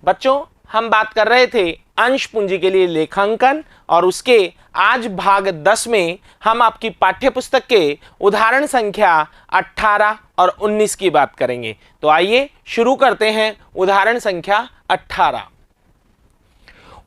बच्चों हम बात कर रहे थे अंश पूंजी के लिए लेखांकन, और उसके आज भाग 10 में हम आपकी पाठ्यपुस्तक के उदाहरण संख्या 18 और 19 की बात करेंगे। तो आइए शुरू करते हैं उदाहरण संख्या 18।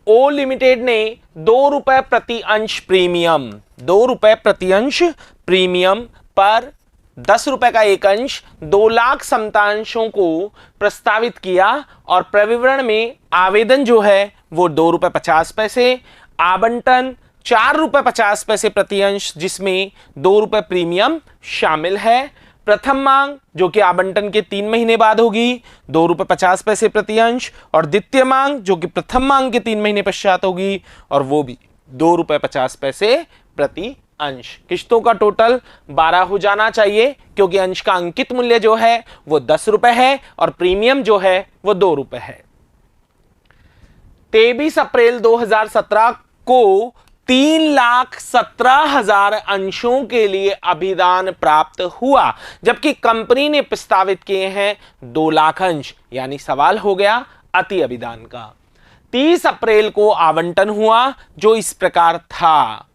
ओ लिमिटेड ने 2 रुपए प्रति अंश प्रीमियम, 2 रुपए प्रति अंश प्रीमियम पर 10 रुपए का एक अंश 2 लाख समतांशों को प्रस्तावित किया, और प्रविवरण में आवेदन जो है वो 2 रुपए 50 पैसे, आवंटन 4 रुपए 50 पैसे प्रति अंश जिसमें 2 रुपए प्रीमियम शामिल है। प्रथम मांग जो कि आवंटन के 3 महीने बाद होगी 2 रुपए 50 पैसे प्रति अंश, और द्वितीय मांग जो कि प्रथम मांग के 3 महीने पश्चात होगी और वो भी 2 रुपए 50 पैसे प्रति अंश। किश्तों का टोटल 12 हो जाना चाहिए क्योंकि अंश का अंकित मूल्य जो है वो 10 रुपए है और प्रीमियम जो है वो 2 रुपए है। 23 अप्रैल 2017 को 3,17,000 अंशों के लिए अभिदान प्राप्त हुआ, जबकि कंपनी ने प्रस्तावित किए हैं 2 लाख अंश, यानी सवाल हो गया अति अभिदान का। 30 अप्रैल को आवंटन हुआ जो इस प्रकार था।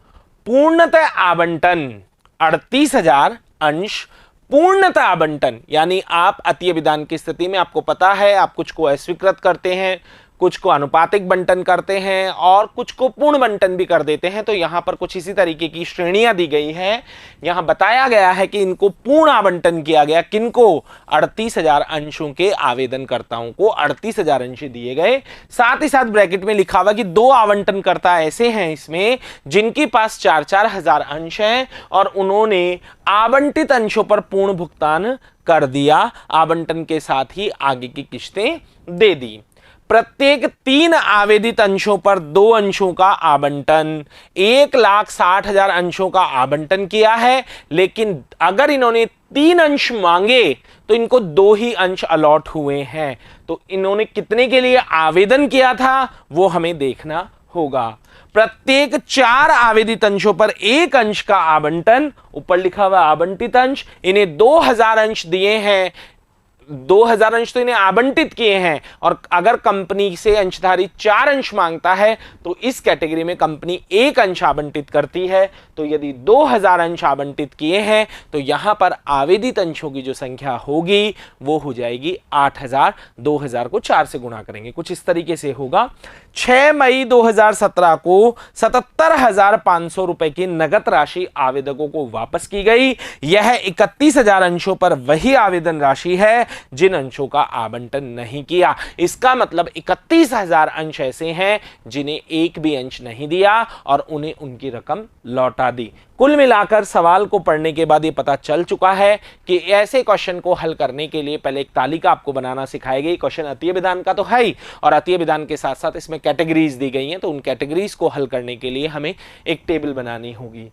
पूर्णतः आवंटन 38,000 अंश, पूर्णतः आवंटन यानी आप अति अभिदान की स्थिति में आपको पता है आप कुछ को अस्वीकृत करते हैं, कुछ को अनुपातिक बंटन करते हैं और कुछ को पूर्ण बंटन भी कर देते हैं। तो यहां पर कुछ इसी तरीके की श्रेणियां दी गई हैं। यहां बताया गया है कि इनको पूर्ण आवंटन किया गया, किनको 38,000 अंशों के आवेदनकर्ताओं को 38,000 अंश दिए गए। साथ ही साथ ब्रैकेट में लिखा हुआ कि 2 आवंटनकर्ता ऐसे हैं इसमें जिनके पास 4-4 हजार अंश हैं और उन्होंने आवंटित अंशों पर पूर्ण भुगतान कर दिया, आवंटन के साथ ही आगे की किश्तें दे दी। प्रत्येक 3 आवेदित अंशों पर 2 अंशों का आवंटन, 1,60,000 अंशों का आवंटन किया है, लेकिन अगर इन्होंने 3 अंश मांगे तो इनको 2 ही अंश अलॉट हुए हैं। तो इन्होंने कितने के लिए आवेदन किया था वो हमें देखना होगा। प्रत्येक 4 आवेदित अंशों पर 1 अंश का आवंटन, ऊपर लिखा हुआ आवंटित अंश, इन्हें 2,000 अंश दिए हैं, 2,000 अंश तो इन्हें आवंटित किए हैं, और अगर कंपनी से अंशधारी 4 अंश मांगता है तो इस कैटेगरी में कंपनी 1 अंश आवंटित करती है। तो यदि 2,000 अंश आवंटित किए हैं तो यहां पर आवेदित अंशों की जो संख्या होगी वो हो जाएगी 8,000। 2,000 को 4 से गुणा करेंगे, कुछ इस तरीके से होगा। 6 मई 2017 को 77,500 रुपए की नगद राशि आवेदकों को वापस की गई। यह 31,000 अंशों पर वही आवेदन राशि है जिन अंशों का आवंटन नहीं किया। इसका मतलब 31,000 अंश ऐसे हैं जिन्हें एक भी अंश नहीं दिया और उन्हें उनकी रकम लौटा दी। कुल मिलाकर सवाल को पढ़ने के बाद ये पता चल चुका है कि ऐसे क्वेश्चन को हल करने के लिए पहले एक तालिका आपको बनाना सिखाई गई। क्वेश्चन अति अभिदान का तो है ही, और अति अभिदान के साथ साथ इसमें कैटेगरीज दी गई हैं, तो उन कैटेगरीज को हल करने के लिए हमें एक टेबल बनानी होगी।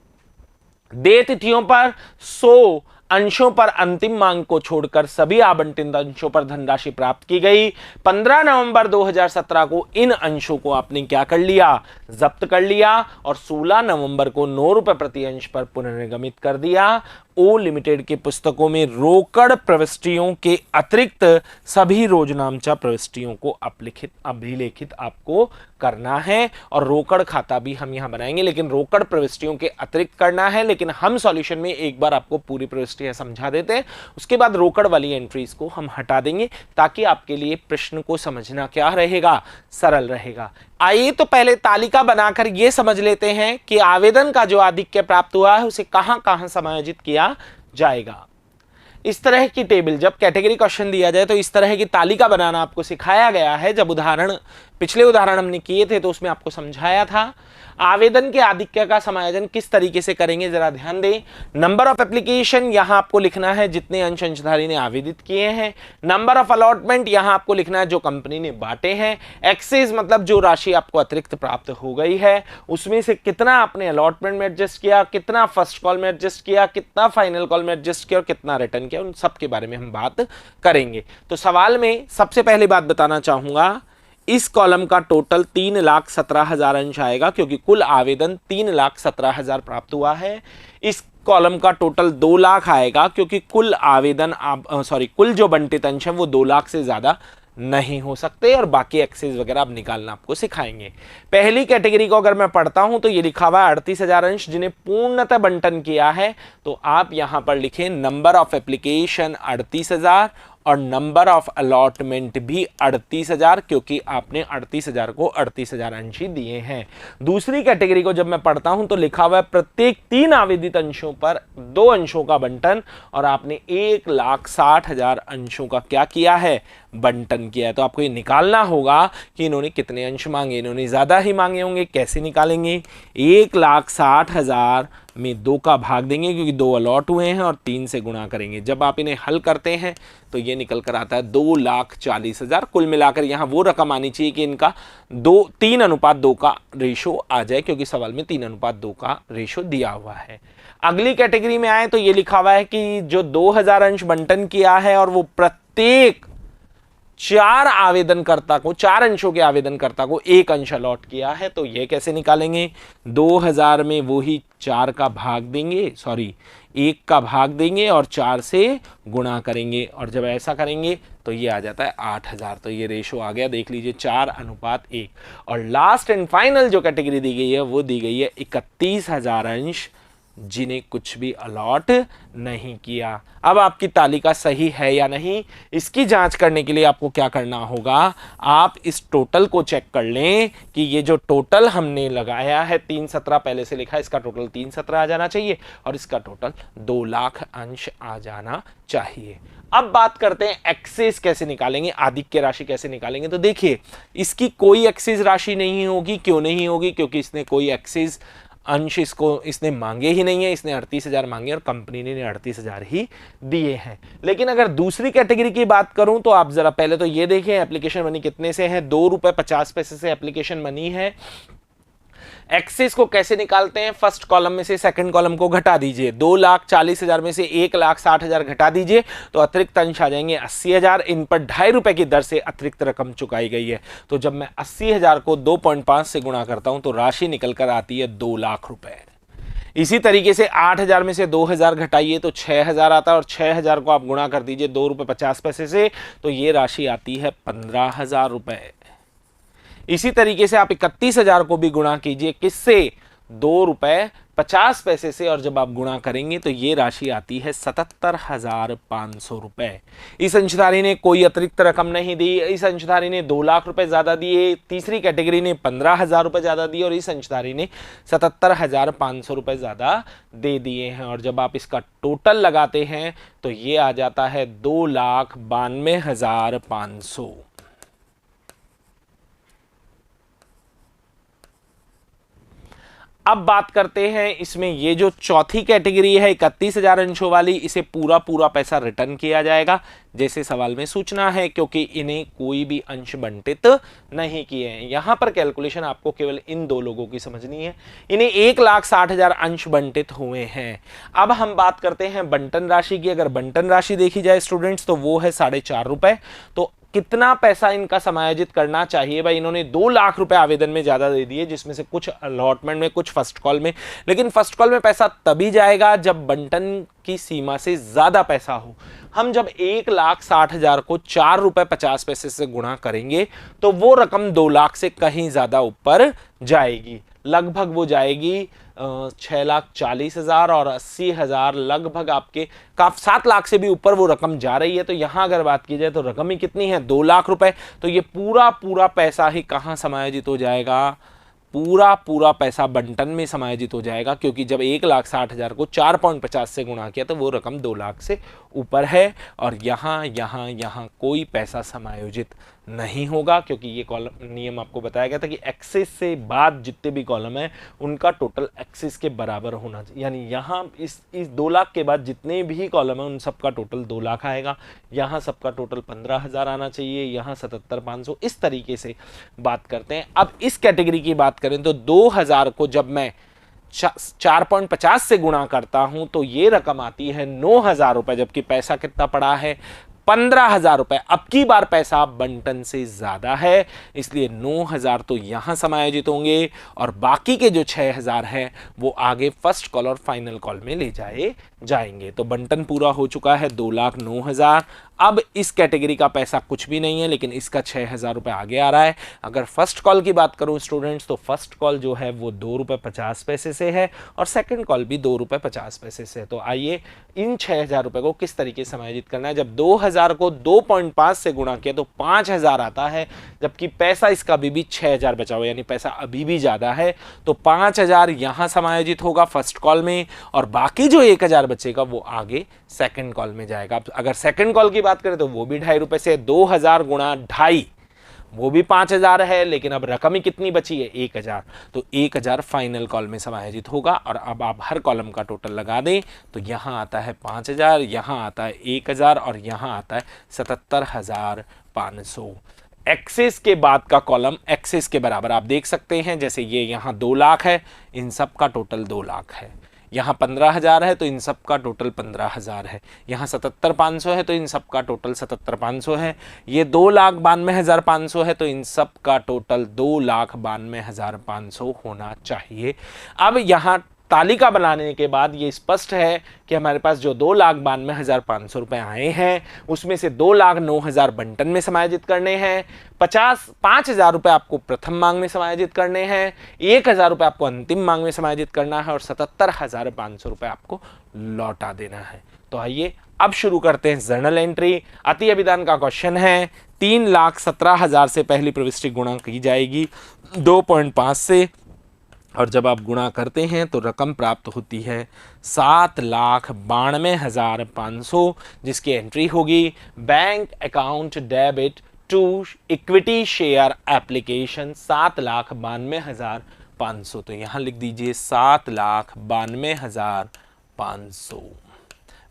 देय तिथियों पर 100 अंशों पर अंतिम मांग को छोड़कर सभी आवंटित अंशों पर धनराशि प्राप्त की गई। 15 नवंबर 2017 को इन अंशों को आपने क्या कर लिया, जब्त कर लिया, और 16 नवंबर को 9 रुपए प्रति अंश पर पुनर्निगमित कर दिया। ओ लिमिटेड के पुस्तकों में रोकड़ प्रविष्टियों के अतिरिक्त सभी रोजनामचा प्रविष्टियों को अभिलेखित आपको करना है, और रोकड़ खाता भी हम यहां बनाएंगे, लेकिन रोकड़ प्रविष्टियों के अतिरिक्त करना है। लेकिन हम सॉल्यूशन में एक बार आपको पूरी प्रविष्टियां समझा देते हैं, उसके बाद रोकड़ वाली एंट्रीज को हम हटा देंगे ताकि आपके लिए प्रश्न को समझना क्या रहेगा, सरल रहेगा। आइए तो पहले तालिका बनाकर यह समझ लेते हैं कि आवेदन का जो आधिक्य प्राप्त हुआ है उसे कहां कहां समायोजित किया जाएगा। इस तरह की टेबल, जब कैटेगरी क्वेश्चन दिया जाए तो इस तरह की तालिका बनाना आपको सिखाया गया है। जब पिछले उदाहरण हमने किए थे तो उसमें आपको समझाया था। आवेदन के आधिक्य का समायोजन किस तरीके से करेंगे जरा ध्यान दें। नंबर ऑफ एप्लीकेशन यहां आपको लिखना है जितने अंश अंशधारी ने आवेदित किए हैं। नंबर ऑफ अलॉटमेंट यहां आपको लिखना है जो कंपनी ने बांटे हैं। एक्सेस मतलब जो राशि आपको अतिरिक्त प्राप्त हो गई है उसमें से कितना आपने अलॉटमेंट में एडजस्ट किया, कितना फर्स्ट कॉल में एडजस्ट किया, कितना फाइनल कॉल में एडजस्ट किया और कितना रिटर्न किया, उन सब के बारे में हम बात करेंगे। तो सवाल में सबसे पहली बात बताना चाहूंगा, इस कॉलम का टोटल 3,17,000 अंश आएगा क्योंकि कुल आवेदन 3,17,000 प्राप्त हुआ है। इस कॉलम का टोटल 2 लाख आएगा क्योंकि कुल आवेदन कुल जो बंटित अंश है वो 2 लाख से ज्यादा नहीं हो सकते और बाकी एक्सेस वगैरह अब निकालना आपको सिखाएंगे। पहली कैटेगरी को अगर मैं पढ़ता हूं तो ये लिखा हुआ है 38,000 अंश जिन्हें पूर्णतः बंटन किया है, तो आप यहां पर लिखें नंबर ऑफ एप्लीकेशन 38,000 और नंबर ऑफ अलॉटमेंट भी 38,000, क्योंकि आपने 38,000 को 38,000 अंश ही दिए हैं। दूसरी कैटेगरी को जब मैं पढ़ता हूं तो लिखा हुआ है प्रत्येक 3 आवेदित अंशों पर 2 अंशों का बंटन, और आपने 1,60,000 अंशों का क्या किया है, बंटन किया है। तो आपको ये निकालना होगा कि इन्होंने कितने अंश मांगे। इन्होंने ज्यादा ही मांगे होंगे। कैसे निकालेंगे, 1,60,000 में 2 का भाग देंगे क्योंकि 2 अलॉट हुए हैं और 3 से गुणा करेंगे। जब आप इन्हें हल करते हैं तो ये निकल कर आता है 2,40,000। कुल मिलाकर यहाँ वो रकम आनी चाहिए कि इनका 3:2 का रेशो आ जाए, क्योंकि सवाल में 3:2 का रेशो दिया हुआ है। अगली कैटेगरी में आए तो ये लिखा हुआ है कि जो 2,000 अंश बंटन किया है और वो प्रत्येक 4 आवेदनकर्ता को, 4 अंशों के आवेदनकर्ता को 1 अंश अलॉट किया है। तो ये कैसे निकालेंगे, 2,000 में वो ही 4 का भाग देंगे, 1 का भाग देंगे और 4 से गुणा करेंगे, और जब ऐसा करेंगे तो ये आ जाता है 8,000। तो ये रेशो आ गया, देख लीजिए 4:1। और लास्ट एंड फाइनल जो कैटेगरी दी गई है वो दी गई है 31,000 अंश जिन्हें कुछ भी अलॉट नहीं किया। अब आपकी तालिका सही है या नहीं, इसकी जांच करने के लिए आपको क्या करना होगा, आप इस टोटल को चेक कर लें कि ये जो टोटल हमने लगाया है 317 पहले से लिखा है, इसका टोटल 317 आ जाना चाहिए और इसका टोटल 2 लाख अंश आ जाना चाहिए। अब बात करते हैं एक्सेस कैसे निकालेंगे, आधिक्य राशि कैसे निकालेंगे। तो देखिए इसकी कोई एक्सेस राशि नहीं होगी। क्यों नहीं होगी, क्योंकि इसने कोई एक्सेस अंश इसने मांगे ही नहीं है। इसने 38,000 मांगे और कंपनी ने 38,000 ही दिए हैं। लेकिन अगर दूसरी कैटेगरी की बात करूं तो आप जरा पहले तो ये देखें एप्लीकेशन मनी कितने से है, 2 रुपए 50 पैसे से एप्लीकेशन मनी है। एक्सेस को कैसे निकालते हैं, फर्स्ट कॉलम में से सेकंड कॉलम को घटा दीजिए, 2,40,000 में से 1,60,000 घटा दीजिए तो अतिरिक्त अंश आ जाएंगे 80,000। इन पर 2.5 रुपए की दर से अतिरिक्त रकम चुकाई गई है। तो जब मैं 80,000 को 2.5 से गुणा करता हूं तो राशि निकल कर आती है 2 लाख रुपए। इसी तरीके से 8,000 में से 2,000 घटाइए तो 6,000 आता है, और 6,000 को आप गुणा कर दीजिए 2 रुपए 50 पैसे से, तो ये राशि आती है 15,000 रुपए। इसी तरीके से आप 31,000 को भी गुणा कीजिए, किससे, 2 रुपए 50 पैसे से, और जब आप गुणा करेंगे तो ये राशि आती है 77,500 रुपए। इस अंशधारी ने कोई अतिरिक्त रकम नहीं दी, इस अंशधारी ने 2 लाख रुपए ज्यादा दिए, तीसरी कैटेगरी ने 15,000 रुपए ज्यादा दिए और इस अंशधारी ने 77,500 रुपए ज्यादा दे दिए हैं। और जब आप इसका टोटल लगाते हैं तो ये आ जाता है 2,92,500। अब बात करते हैं इसमें ये जो चौथी कैटेगरी है 31,000 अंशों वाली, इसे पूरा पैसा रिटर्न किया जाएगा जैसे सवाल में सूचना है, क्योंकि इन्हें कोई भी अंश बंटित नहीं किए हैं। यहां पर कैलकुलेशन आपको केवल इन 2 लोगों की समझनी है। इन्हें 1,60,000 अंश बंटित हुए हैं। अब हम बात करते हैं बंटन राशि की। अगर बंटन राशि देखी जाए स्टूडेंट्स तो वो है 4.5 रुपए। तो कितना पैसा इनका समायोजित करना चाहिए, भाई इन्होंने 2 लाख रुपए आवेदन में ज्यादा दे दिए, जिसमें से कुछ अलॉटमेंट में, कुछ फर्स्ट कॉल में। लेकिन फर्स्ट कॉल में पैसा तभी जाएगा जब बंटन की सीमा से ज्यादा पैसा हो। हम जब 1,60,000 को 4 रुपए 50 पैसे से गुणा करेंगे तो वो रकम 2 लाख से कहीं ज्यादा ऊपर जाएगी। लगभग वो जाएगी 6,40,000 और 80,000, लगभग आपके 7 लाख से भी ऊपर वो रकम जा रही है। तो यहां अगर बात की जाए तो रकम ही कितनी है, 2 लाख रुपए। तो ये पूरा पैसा ही कहां समायोजित हो जाएगा, पूरा पैसा बंटन में समायोजित हो जाएगा, क्योंकि जब 1,60,000 को 4.50 से गुणा किया तो वो रकम 2 लाख से ऊपर है। और यहाँ कोई पैसा समायोजित नहीं होगा, क्योंकि ये कॉलम नियम आपको बताया गया था कि एक्सेस से बाद जितने भी कॉलम है उनका टोटल एक्सेस के बराबर होना चाहिए। यानी यहाँ इस 2 लाख के बाद जितने भी कॉलम है उन सबका टोटल 2 लाख आएगा। यहाँ सबका टोटल 15,000 आना चाहिए, यहाँ 77,500। इस तरीके से बात करते हैं। अब इस कैटेगरी की बात करें तो 2,000 को जब मैं 4.50 से गुणा करता हूं तो ये रकम आती है 9,000 रुपए, जबकि पैसा कितना पड़ा है, 15,000 रुपए। अब की बार पैसा बंटन से ज्यादा है, इसलिए 9,000 तो यहां समायोजित होंगे और बाकी के जो 6,000 है वो आगे फर्स्ट कॉल और फाइनल कॉल में ले जाए जाएंगे। तो बंटन पूरा हो चुका है 2,09,000। अब इस कैटेगरी का पैसा कुछ भी नहीं है, लेकिन इसका 6,000 रुपये आगे आ रहा है। अगर फर्स्ट कॉल की बात करूं स्टूडेंट्स, तो फर्स्ट कॉल जो है वो 2 रुपये 50 पैसे से है और सेकंड कॉल भी 2 रुपये 50 पैसे से है। तो आइए इन 6,000 रुपये को किस तरीके से समायोजित करना है। जब 2,000 को 2.5 से गुणा किया तो 5,000 आता है, जबकि पैसा इसका अभी भी 6,000 बचा हुआ, यानी पैसा अभी भी ज़्यादा है। तो 5,000 यहाँ समायोजित होगा फर्स्ट कॉल में और बाकी जो 1,000 बचेगा वो आगे सेकंड कॉल में जाएगा। अगर सेकंड कॉल की बात करें तो वो भी 2.5 रुपये से 2,000 गुणा 2.5, वो भी 5,000 है, लेकिन अब रकम ही कितनी बची है 1,000। तो 1,000 फाइनल कॉल में समायोजित होगा। और अब आप हर कॉलम का टोटल लगा दें तो यहाँ आता है 5,000, यहाँ आता है 1,000 और यहाँ आता है 77,500। एक्सेस के बाद का कॉलम एक्सेस के बराबर आप देख सकते हैं, जैसे ये यहाँ 2 लाख है, इन सब का टोटल 2 लाख है। यहाँ 15,000 है तो इन सब का टोटल 15,000 है। यहाँ 77,500 है तो इन सब का टोटल 77,500 है। ये 2,92,500 है तो इन सब का टोटल 2,92,500 होना चाहिए। अब यहाँ तालिका बनाने के बाद ये स्पष्ट है कि हमारे पास जो 2,92,500 रुपये आए हैं उसमें से 2,09,000 बंटन में समायोजित करने हैं, 5,000 रुपये आपको प्रथम मांग में समायोजित करने हैं, 1,000 रुपये आपको अंतिम मांग में समायोजित करना है और 77,500 रुपये आपको लौटा देना है। तो आइए अब शुरू करते हैं जर्नल एंट्री। अति अभिदान का क्वेश्चन है। 3,17,000 से पहली प्रविष्टि गुणा की जाएगी 2.5 से और जब आप गुणा करते हैं तो रकम प्राप्त होती है 7,92,500, जिसकी एंट्री होगी bank account debit to equity share application 7,92,500। तो यहाँ लिख दीजिए 7,92,500।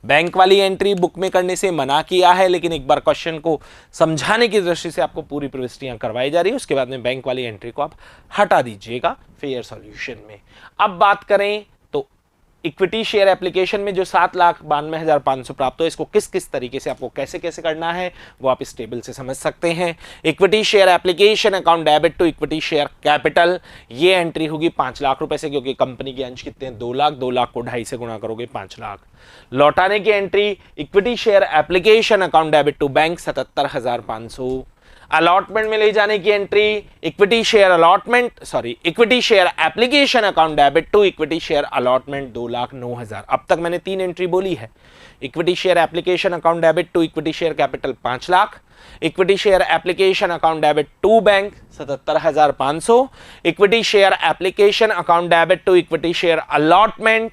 बैंक वाली एंट्री बुक में करने से मना किया है, लेकिन एक बार क्वेश्चन को समझाने की दृष्टि से आपको पूरी प्रविष्टियां करवाई जा रही है, उसके बाद में बैंक वाली एंट्री को आप हटा दीजिएगा फेयर सॉल्यूशन में। अब बात करें तो इक्विटी शेयर एप्लीकेशन में जो 7,92,500 प्राप्त हो, इसको किस किस तरीके से आपको कैसे कैसे करना है वो आप इस टेबल से समझ सकते हैं। Equity share application account debit to equity share capital, ये एंट्री होगी 5 लाख रुपए से, क्योंकि कंपनी के अंश कितने हैं 2 लाख, 2 लाख को 2.5 से गुणा करोगे 5 लाख। लौटाने की entry equity share application account debit to bank 77,500। Allotment में ले जाने की entry equity share application account debit to equity share allotment 2,09,000। अब तक मैंने 3 एंट्री बोली है। Equity share application account debit to equity share capital 5 lakh, equity share application account debit to bank 77,500, equity share application account debit to equity share allotment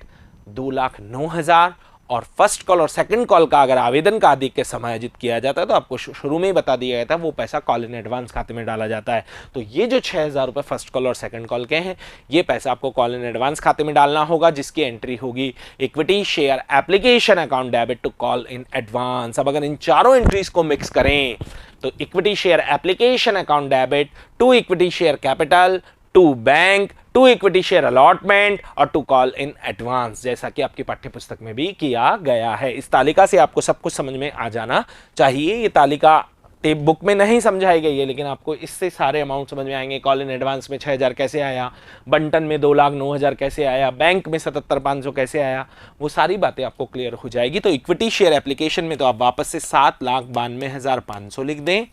2,09,000। और first call और second call का अगर आवेदन का आदि के समायोजित किया जाता है तो आपको शुरू में ही बता दिया गया था, वो पैसा कॉल इन एडवांस खाते में डाला जाता है। तो ये जो 6,000 रुपये फर्स्ट कॉल और सेकंड कॉल के हैं, ये पैसा आपको कॉल इन एडवांस खाते में डालना होगा, जिसकी एंट्री होगी equity share application account debit to call in advance. अब अगर इन चारों एंट्रीज को मिक्स करें तो equity share application account debit to equity share capital to bank to equity share allotment और टू कॉल इन एडवांस, जैसा कि आपकी पाठ्यपुस्तक में भी किया गया है। इस तालिका से आपको सब कुछ समझ में आ जाना चाहिए। ये तालिका टेप बुक में नहीं समझाई गई है, लेकिन आपको इससे सारे अमाउंट समझ में आएंगे। कॉल इन एडवांस में 6,000 कैसे आया, बंटन में 2,09,000 कैसे आया, बैंक में 77,500 कैसे आया, वो सारी बातें आपको क्लियर हो जाएगी। तो इक्विटी शेयर एप्लीकेशन में तो आप वापस से 7,92,500 लिख दें।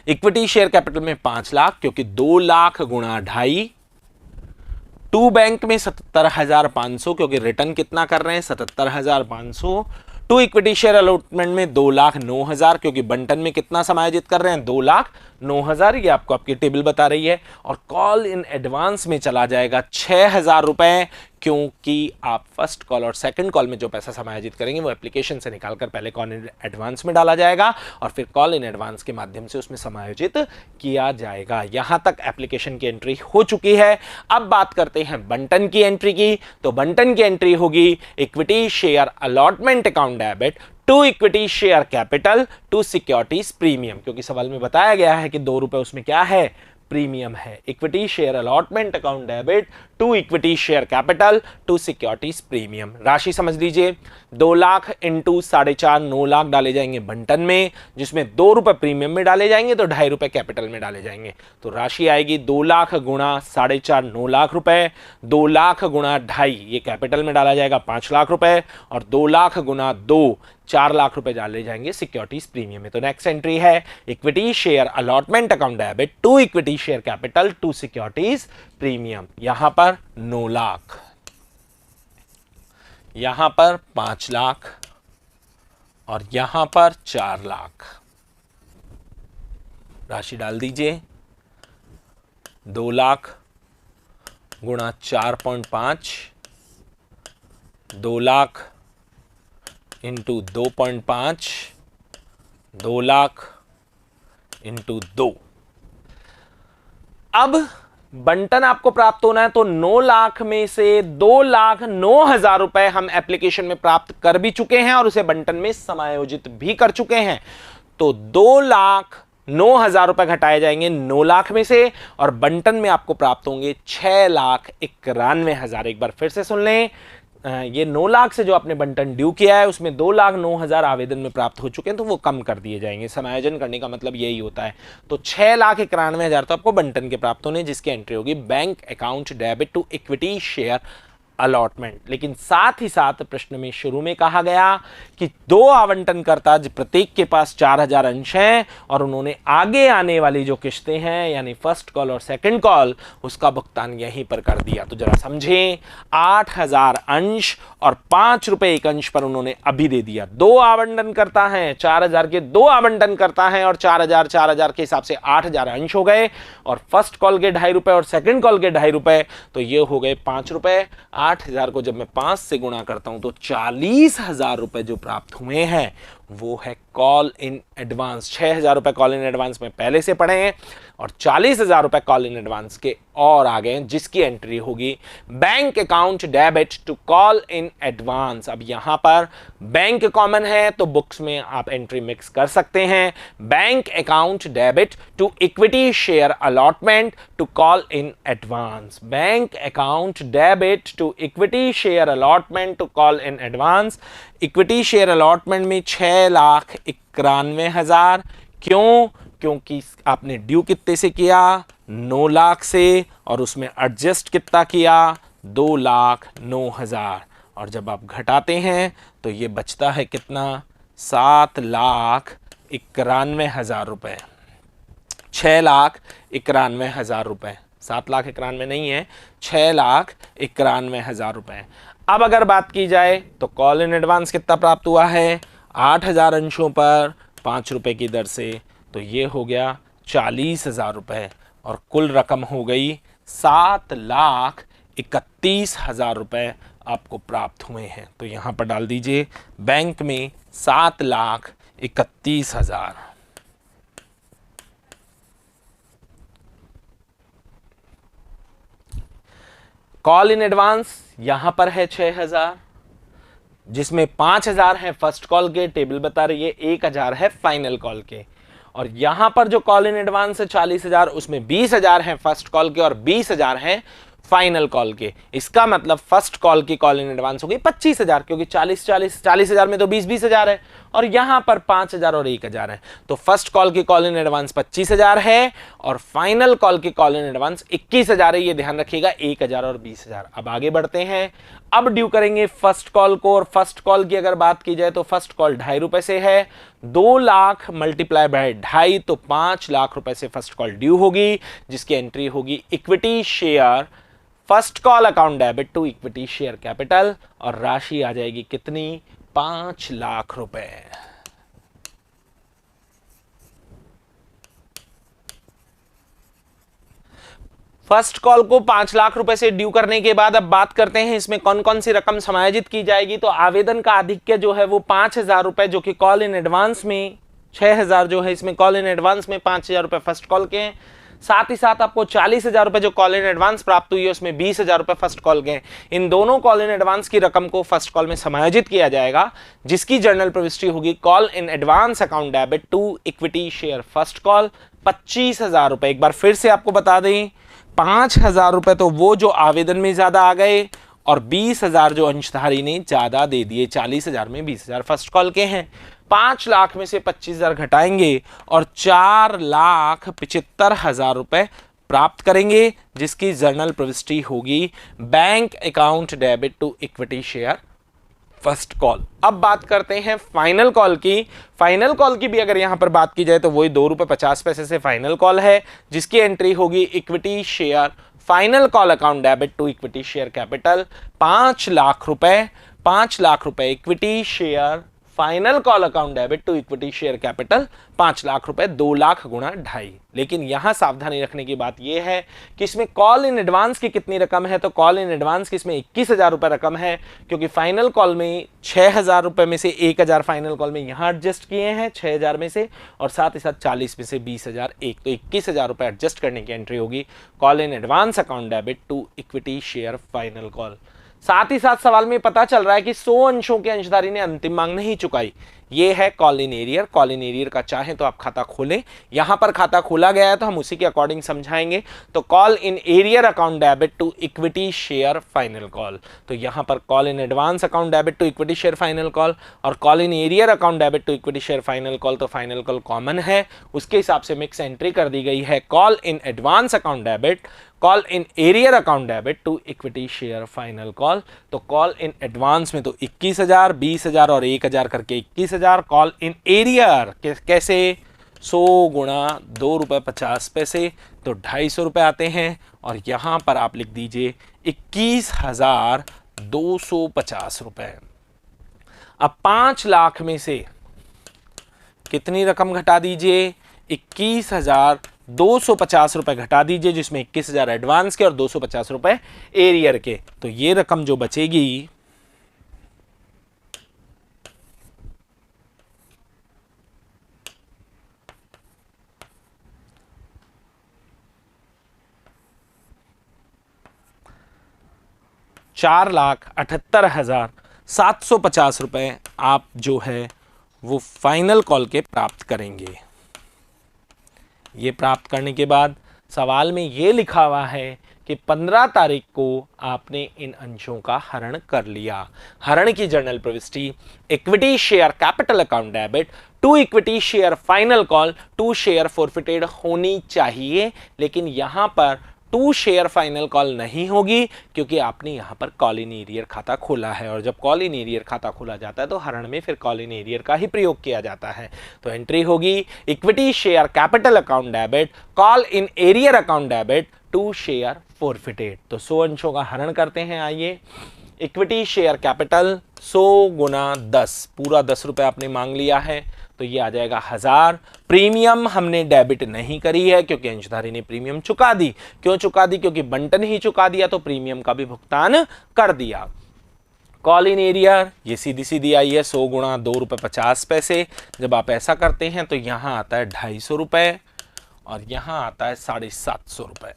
इक्विटी शेयर कैपिटल में 5 लाख, क्योंकि 2 लाख गुणा 2.5, टू बैंक में 77,500, क्योंकि रिटर्न कितना कर रहे हैं 77,500, टू इक्विटी शेयर अलॉटमेंट में 2,09,000, क्योंकि बंटन में कितना समायोजित कर रहे हैं 2,09,000, ये आपको आपकी टेबल बता रही है। और कॉल इन एडवांस में चला जाएगा 6,000 रुपए, क्योंकि आप फर्स्ट कॉल और सेकंड कॉल में जो पैसा समायोजित करेंगे वो एप्लीकेशन से निकालकर पहले कॉल इन एडवांस में डाला जाएगा और फिर कॉल इन एडवांस के माध्यम से उसमें समायोजित किया जाएगा। यहां तक एप्लीकेशन की एंट्री हो चुकी है। अब बात करते हैं बंटन की एंट्री की। तो बंटन की एंट्री होगी equity share allotment account debit to equity share capital to securities premium, क्योंकि सवाल में बताया गया है कि 2 रुपए उसमें क्या है, प्रीमियम है। Equity share allotment account debit to equity share capital to securities premium. राशि समझ लीजिए, 2 लाख इंटू 4.5 9 लाख डाले जाएंगे बंटन में, जिसमें 2 रुपए प्रीमियम में डाले जाएंगे तो 2.5 रुपए कैपिटल में डाले जाएंगे। तो राशि आएगी 2 लाख गुणा 4.5 9 लाख रुपए, 2 लाख गुणा 2.5 ये कैपिटल में डाला जाएगा 5 लाख रुपए, और 2 लाख गुणा 2 4 लाख रुपए डाले जाएंगे सिक्योरिटीज प्रीमियम में। तो नेक्स्ट एंट्री है equity share allotment account debit to equity share capital to securities premium. यहां पर 9 लाख, यहां पर 5 लाख और यहां पर 4 लाख। राशि डाल दीजिए, 2 लाख गुणा 4.5, 2 लाख इंटू 2.5, 2 लाख इंटू 2। अब बंटन आपको प्राप्त होना है तो 9 लाख में से 2,09,000 रुपए हम एप्लीकेशन में प्राप्त कर भी चुके हैं और उसे बंटन में समायोजित भी कर चुके हैं। तो 2,09,000 रुपए घटाए जाएंगे 9 लाख में से और बंटन में आपको प्राप्त होंगे 6,91,000। एक बार फिर से सुन लें, ये 9 लाख से जो आपने बंटन ड्यू किया है उसमें 2,09,000 आवेदन में प्राप्त हो चुके हैं तो वो कम कर दिए जाएंगे। समायोजन करने का मतलब यही होता है। तो 6,91,000 तो आपको बंटन के प्राप्त होने, जिसकी एंट्री होगी bank account debit to equity share allotment. लेकिन साथ ही साथ प्रश्न में शुरू में कहा गया कि 2 आवंटनकर्ता प्रत्येक के पास 4,000 अंश हैं और उन्होंने आगे आने वाली जो किस्तें हैं यानी फर्स्ट कॉल और सेकंड कॉल उसका भुगतान यहीं पर कर दिया। तो जरा समझें, 8,000 अंश और 5 रुपए एक अंश पर उन्होंने अभी दे दिया। 2 आवंटनकर्ता हैं, 4,000 के 2 आवंटनकर्ता हैं और 4,000 के हिसाब से 8,000 अंश हो गए और फर्स्ट कॉल के 2.5 रुपए और सेकंड कॉल के 2.5 रुपए, तो ये हो गए 5 रुपए। 8,000 को जब मैं 5 से गुणा करता हूं तो 40,000 रुपए जो प्राप्त हुए हैं वो है कॉल इन एडवांस। 6,000 रुपए कॉल इन एडवांस में पहले से पढ़े हैं और 40,000 रुपए कॉल इन एडवांस के और आ गए, जिसकी एंट्री होगी bank account debit to call in advance. अब यहां पर बैंक कॉमन है तो बुक्स में आप एंट्री मिक्स कर सकते हैं। Bank account debit to equity share allotment to call in advance. Bank account debit to equity share allotment to call in advance. Equity share allotment में 6,91,000। क्यों? क्योंकि आपने ड्यू कितने से किया? 9 लाख से, और उसमें एडजस्ट कितना किया? 2,09,000। और जब आप घटाते हैं तो ये बचता है कितना? 7,91,000 रुपए। 6,91,000 रुपए, 7,91,000 नहीं है, 6,91,000 रुपए। अब अगर बात की जाए तो कॉल इन एडवांस कितना प्राप्त हुआ है? 8,000 अंशों पर 5 रुपए की दर से, तो ये हो गया 40,000 रुपए और कुल रकम हो गई 7,31,000 रुपए आपको प्राप्त हुए हैं। तो यहां पर डाल दीजिए बैंक में 7,31,000। कॉल इन एडवांस यहां पर है 6,000, जिसमें 5,000 है फर्स्ट कॉल के, टेबल बता रही है, 1,000 है फाइनल कॉल के। और यहां पर जो कॉल इन एडवांस है 40,000, उसमें 20,000 है फर्स्ट कॉल के और 20,000 है फाइनल कॉल के। इसका मतलब फर्स्ट कॉल की कॉल इन एडवांस हो गई 25,000, क्योंकि 40,000 में तो 20,000 है और यहां पर 5,000 और 1,000 है। तो फर्स्ट कॉल की कॉल इन एडवांस 25,000 है और फाइनल कॉल की कॉल इन एडवांस 21,000 है। ये ध्यान रखिएगा, 1,000 और 20,000। अब आगे बढ़ते हैं, अब ड्यू करेंगे फर्स्ट कॉल को। और फर्स्ट कॉल की अगर बात की जाए तो फर्स्ट कॉल 2.5 रुपए से है, 2 लाख मल्टीप्लाई बाय 2.5 तो 5 लाख रुपए से फर्स्ट कॉल ड्यू होगी, जिसकी एंट्री होगी equity share first call account debit to equity share capital और राशि आ जाएगी कितनी? 5 लाख रुपए। फर्स्ट कॉल को 5 लाख रुपए से ड्यू करने के बाद अब बात करते हैं इसमें कौन कौन सी रकम समायोजित की जाएगी। तो आवेदन का आधिक्य जो है वो 5,000 रुपए, जो कि कॉल इन एडवांस में 6,000 जो है, इसमें कॉल इन एडवांस में 5,000 रुपए फर्स्ट कॉल के हैं। साथ ही साथ आपको 40,000 रुपए जो कॉल इन एडवांस प्राप्त हुई है उसमें 20,000 रुपए फर्स्ट कॉल के हैं। इन दोनों कॉल इन एडवांस की रकम को फर्स्ट कॉल में समायोजित किया जाएगा, जिसकी जर्नल प्रविष्टि होगी call in advance account debit to equity share first call 25,000 रुपए। एक बार फिर से आपको बता दें, 5,000 रुपए तो वो जो आवेदन में ज्यादा आ गए और 20,000 जो अंशधारी ने ज्यादा दे दिए। 40,000 में 20,000 फर्स्ट कॉल के हैं। 5 लाख में से 25,000 घटाएंगे और 4,75,000 रुपए प्राप्त करेंगे, जिसकी जर्नल प्रविष्टि होगी bank account debit to equity share first call. अब बात करते हैं फाइनल कॉल की। फाइनल कॉल की भी अगर यहां पर बात की जाए तो वही ₹2.50 से फाइनल कॉल है, जिसकी एंट्री होगी equity share final call account debit to equity share capital 5 lakh रुपए। 5 लाख रुपए equity share final call account debit to equity share capital 5 lakh रुपए, 2 लाख गुणा 2.5। लेकिन यहां सावधानी रखने की बात यह है कि इसमें कॉल इन एडवांस की कितनी रकम है, तो कॉल इन एडवांस की इसमें 21,000 रुपए रकम है, क्योंकि फाइनल कॉल में 6,000 रुपए में से 1,000 फाइनल कॉल में यहां एडजस्ट किए हैं 6,000 में से, और साथ ही साथ 40 में से 20,000 एक, तो 21,000 रुपए एडजस्ट करने की एंट्री होगी call in advance account debit to equity share final call. साथ ही साथ सवाल में पता चल रहा है कि 100 अंशों के अंशधारी ने अंतिम मांग नहीं चुकाई। ये है call in arrear. Call in arrear का चाहे तो आप खाता खोलें, यहां पर खाता खोला गया है तो हम उसी के अकॉर्डिंग समझाएंगे। तो call in arrear account debit to equity share final call, तो यहां पर call in advance account debit to equity share final call और call in arrear account debit to equity share final call, तो final call common है, उसके हिसाब से mix entry कर दी गई है call in advance account debit call in arrear account debit to equity share final call. तो कॉल इन एडवांस में तो 21,000, 20,000 और 1,000 करके 21,000। कॉल इन एरियर कैसे, 100 गुणा ₹2.50 तो 250 रुपए आते हैं, और यहां पर आप लिख दीजिए 21,250 रुपए। अब 5 लाख में से कितनी रकम घटा दीजिए, 21,250 रुपए घटा दीजिए, जिसमें 21,000 एडवांस के और 250 रुपए एरियर के, तो ये रकम जो बचेगी ₹4,78,750 रुपए आप जो है वो फाइनल कॉल के प्राप्त करेंगे। ये प्राप्त करने के बाद सवाल में ये लिखा हुआ है कि 15 तारीख को आपने इन अंशों का हरण कर लिया। हरण की जर्नल प्रविष्टि equity share capital account debit to equity share final call to share forfeited होनी चाहिए, लेकिन यहां पर टू शेयर फाइनल कॉल नहीं होगी, क्योंकि आपने यहां पर कॉल इन एरियर खाता खोला है, और जब कॉल इन एरियर खाता खोला जाता है तो हरण में फिर कॉल इन एरियर का ही प्रयोग किया जाता है। तो एंट्री होगी equity share capital account debit call in arrear account debit to share forfeited. तो 100 अंशों का हरण करते हैं। आइए, इक्विटी शेयर कैपिटल 100 गुना 10, पूरा 10 रुपए आपने मांग लिया है, तो ये आ जाएगा 1000। प्रीमियम हमने डेबिट नहीं करी है क्योंकि अंशधारी ने प्रीमियम चुका दी। क्यों चुका दी, क्योंकि बंटन ही चुका दिया, तो प्रीमियम का भी भुगतान कर दिया। कॉल इन एरियर ये सीधी सीधी आई है 100 गुणा ₹2.50। जब आप ऐसा करते हैं तो यहां आता है 250 रुपए और यहां आता है 750 रुपए।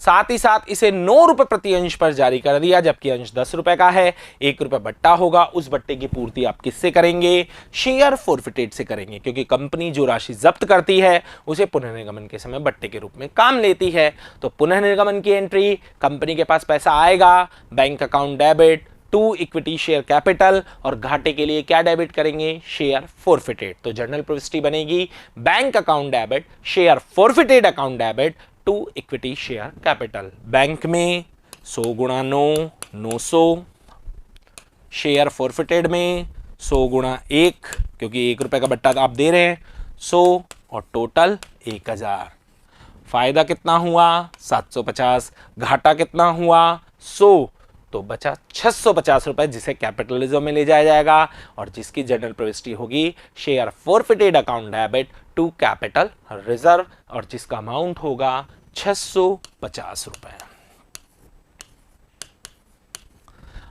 साथ ही साथ इसे 9 रुपए प्रति अंश पर जारी कर दिया, जबकि अंश 10 रुपए का है। 1 रुपए बट्टा होगा, उस बट्टे की पूर्ति आप किससे करेंगे, शेयर फॉरफिटेड से करेंगे, क्योंकि कंपनी जो राशि जब्त करती है उसे पुनर्निगमन के समय बट्टे के रूप में काम लेती है। तो पुनर्निगमन की एंट्री, कंपनी के पास पैसा आएगा, bank account debit to equity share capital, और घाटे के लिए क्या डेबिट करेंगे, शेयर फॉरफिटेड। तो जर्नल प्रविष्टि बनेगी bank account debit share forfeited account debit to equity share capital. Bank में 100 गुणा 9, 900। शेयर फॉरफिटेड में 100 गुणा 1, क्योंकि 1 रुपए का बट्टा आप दे रहे हैं, 100 और टोटल 1000। फायदा कितना हुआ, 750। घाटा कितना हुआ, 100, तो बचा 650 रुपए, जिसे कैपिटलिज्म में ले जाया जाएगा और जिसकी जनरल प्रविष्टि होगी share forfeited account debit to capital reserve, और जिसका अमाउंट होगा 650 रुपए।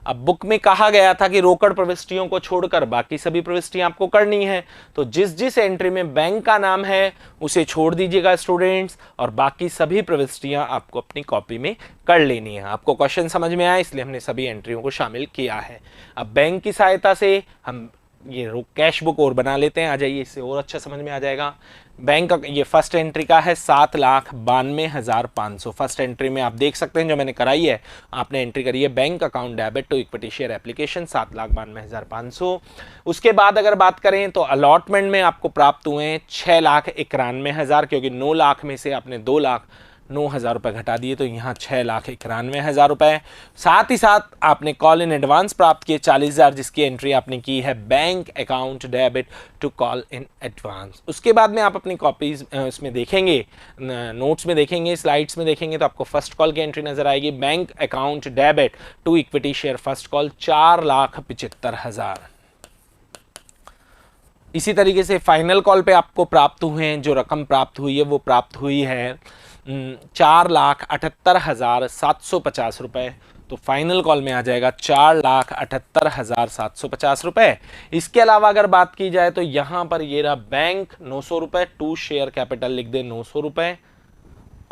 अब बुक में कहा गया था कि रोकड़ प्रविष्टियों को छोड़कर बाकी सभी प्रविष्टियां आपको करनी है, तो जिस जिस एंट्री में बैंक का नाम है उसे छोड़ दीजिएगा स्टूडेंट्स, और बाकी सभी प्रविष्टियां आपको अपनी कॉपी में कर लेनी है। आपको क्वेश्चन समझ में आया, इसलिए हमने सभी एंट्रियों को शामिल किया है। अब बैंक की सहायता से हम ये कैश बुक और बना लेते हैं। आ जाइए, इससे और अच्छा समझ में आ जाएगा। बैंक ये फर्स्ट एंट्री का है 7,92,500। फर्स्ट एंट्री में आप देख सकते हैं जो मैंने कराई है, आपने एंट्री करी है bank account debit to equity share application 7,92,500। उसके बाद अगर बात करें तो अलॉटमेंट में आपको प्राप्त हुए हैं 6,91,000, क्योंकि 9 लाख में से आपने 2,09,000 रुपये घटा दिए तो यहाँ 6,91,000 रुपये। साथ ही साथ आपने कॉल इन एडवांस प्राप्त किए 40,000, जिसकी एंट्री आपने की है bank account debit to call in advance. उसके बाद में आप अपनी कॉपीज इसमें देखेंगे, नोट्स में देखेंगे, स्लाइड्स में देखेंगे तो आपको फर्स्ट कॉल की एंट्री नजर आएगी, bank account debit to equity share first call 4,75,000। इसी तरीके से फाइनल कॉल पे आपको प्राप्त हुए हैं, जो रकम प्राप्त हुई है वो प्राप्त हुई है 4,78,750 रुपये। तो फाइनल कॉल में आ जाएगा 4,78,750 रुपये। इसके अलावा अगर बात की जाए तो यहाँ पर ये रहा बैंक 900 रुपये, टू शेयर कैपिटल लिख दे 900 रुपये।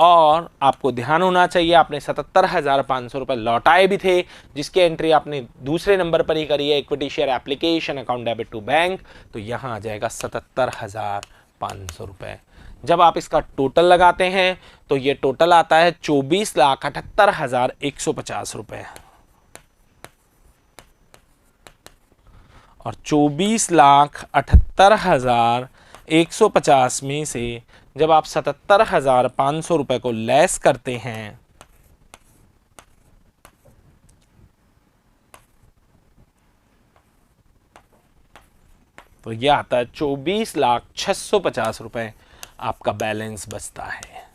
और आपको ध्यान होना चाहिए आपने 77,500 रुपये लौटाए भी थे, जिसकी एंट्री आपने दूसरे नंबर पर ही करी है, equity share application account debit to bank, तो यहाँ आ जाएगा 77,500 रुपये। जब आप इसका टोटल लगाते हैं तो ये टोटल आता है 24,78,150 रुपये। और 24,78,150 में से जब आप 77,500 रुपये को लेस करते हैं तो यह आता है 24,650 रुपये आपका बैलेंस बचता है।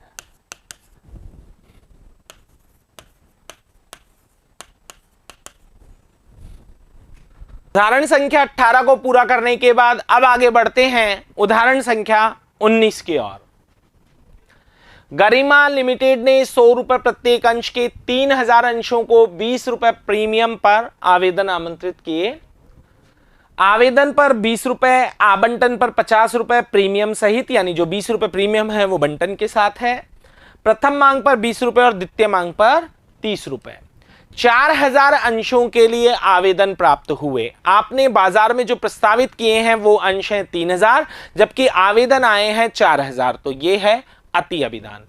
उदाहरण संख्या 18 को पूरा करने के बाद अब आगे बढ़ते हैं उदाहरण संख्या 19 की ओर। गरिमा लिमिटेड ने 100 रुपए प्रत्येक अंश के 3,000 अंशों को 20 रुपए प्रीमियम पर आवेदन आमंत्रित किए। आवेदन पर 20 रुपए, आवंटन पर 50 रुपए प्रीमियम सहित, यानी जो 20 रुपए प्रीमियम है वो बंटन के साथ है। प्रथम मांग पर 20 रुपए और द्वितीय मांग पर 30 रुपए। 4,000 अंशों के लिए आवेदन प्राप्त हुए। आपने बाजार में जो प्रस्तावित किए हैं वो अंश हैं 3,000, जबकि आवेदन आए हैं 4,000, तो ये है अति अभिदान।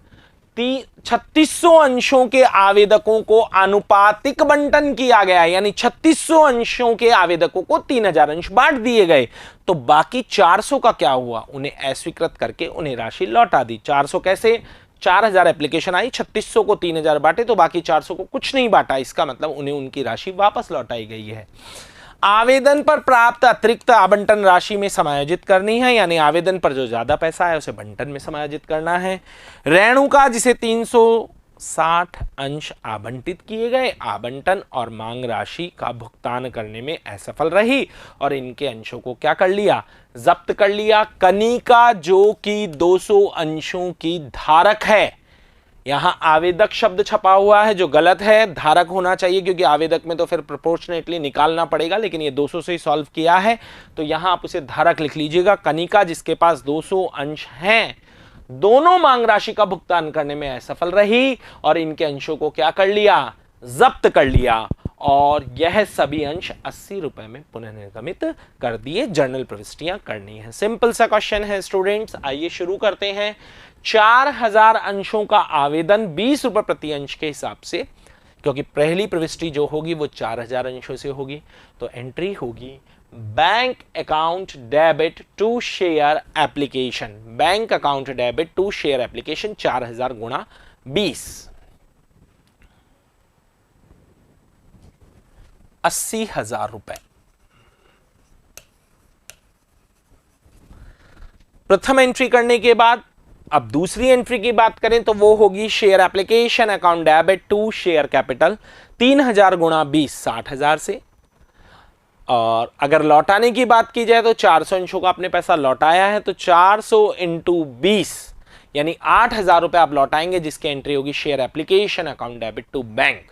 3600 अंशों के आवेदकों को आनुपातिक बंटन किया गया, यानी 3600 अंशों के आवेदकों को 3,000 अंश बांट दिए गए। तो बाकी 400 का क्या हुआ, उन्हें अस्वीकृत करके उन्हें राशि लौटा दी। 400 कैसे, 4,000 एप्लीकेशन आई, 3600 को 3,000 बांटे तो बाकी 400 को कुछ नहीं बांटा, इसका मतलब उन्हें उनकी राशि वापस लौटाई गई है। आवेदन पर प्राप्त अतिरिक्त आवंटन राशि में समायोजित करनी है, यानी आवेदन पर जो ज्यादा पैसा है उसे बंटन में समायोजित करना है। रेणुका जिसे 360 अंश आवंटित किए गए, आवंटन और मांग राशि का भुगतान करने में असफल रही और इनके अंशों को क्या कर लिया, जब्त कर लिया। कनिका जो कि 200 अंशों की धारक है, यहां आवेदक शब्द छपा हुआ है जो गलत है, धारक होना चाहिए क्योंकि आवेदक में तो फिर प्रोपोर्शनेटली निकालना पड़ेगा, लेकिन ये 200 से ही सॉल्व किया है तो यहां आप उसे धारक लिख लीजिएगा। कनिका जिसके पास 200 अंश हैं, दोनों मांग राशि का भुगतान करने में असफल रही और इनके अंशों को क्या कर लिया, जब्त कर लिया और यह सभी अंश 80 रुपए में पुनर्निर्गमित कर दिए। जर्नल प्रविष्टियां करनी है। सिंपल सा क्वेश्चन है स्टूडेंट्स, आइए शुरू करते हैं। 4,000 अंशों का आवेदन 20 रुपए प्रति अंश के हिसाब से, क्योंकि पहली प्रविष्टि जो होगी वो 4,000 अंशों से होगी, तो एंट्री होगी bank account debit to share application. Bank account debit to share application 4,000 गुणा 20, 80,000 रुपए। प्रथम एंट्री करने के बाद अब दूसरी एंट्री की बात करें तो वो होगी share application account debit to share capital 3,000 गुणा 20, 60,000 से। और अगर लौटाने की बात की जाए तो 400 अंशों का आपने पैसा लौटाया है तो 400 इंटू 20 यानी 8,000 रुपए आप लौटाएंगे, जिसकी एंट्री होगी share application account debit to bank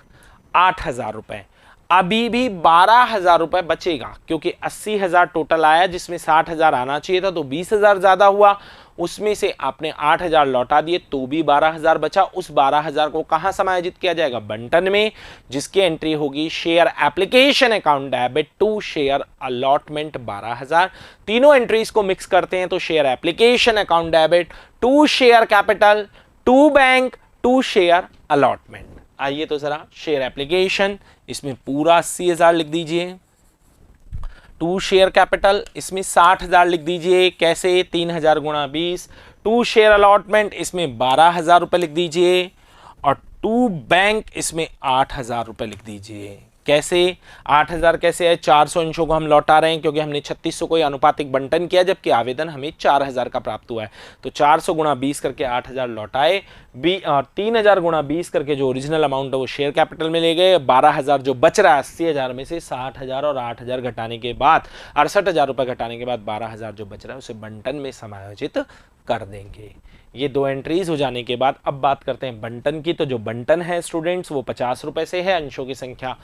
8,000 रुपए। अभी भी 12,000 रुपए बचेगा क्योंकि 80,000 टोटल आया जिसमें 60,000 आना चाहिए था, तो 20,000 ज्यादा हुआ। उसमें से आपने 8,000 लौटा दिए तो भी 12,000 बचा। उस 12,000 को कहां समायोजित किया जाएगा? बंटन में, जिसकी एंट्री होगी share application account debit to share allotment 12,000। तीनों एंट्रीज को मिक्स करते हैं तो share application account debit to share capital to bank to share allotment. आइए तो जरा शेयर एप्लीकेशन, इसमें पूरा 80,000 लिख दीजिए। टू शेयर कैपिटल, इसमें 60,000 लिख दीजिए। कैसे? 3,000 गुणा 20। टू शेयर अलॉटमेंट, इसमें 12,000 रुपए लिख दीजिए। और टू बैंक, इसमें 8,000 रुपए लिख दीजिए। कैसे? 8,000 कैसे है? 400 अंशों को हम लौटा रहे हैं क्योंकि हमने 3600 को अनुपातिक बंटन किया, जबकि आवेदन हमें 4,000 का प्राप्त हुआ है। तो 400 गुणा 20 करके 8,000 लौटाए, 3,000 गुणा 20 करके जो ओरिजिनल अमाउंट है वो शेयर कैपिटल में ले गए। 12,000 जो बच रहा है 80,000 में से 60,000 और 8,000 घटाने के बाद 68,000 रुपए घटाने के बाद 12,000 जो बच रहा है उसे बंटन में समायोजित कर देंगे। ये दो एंट्रीज हो जाने के बाद अब बात करते हैं बंटन की। तो जो बंटन है स्टूडेंट्स वो 50 रुपए से है, अंशों की संख्या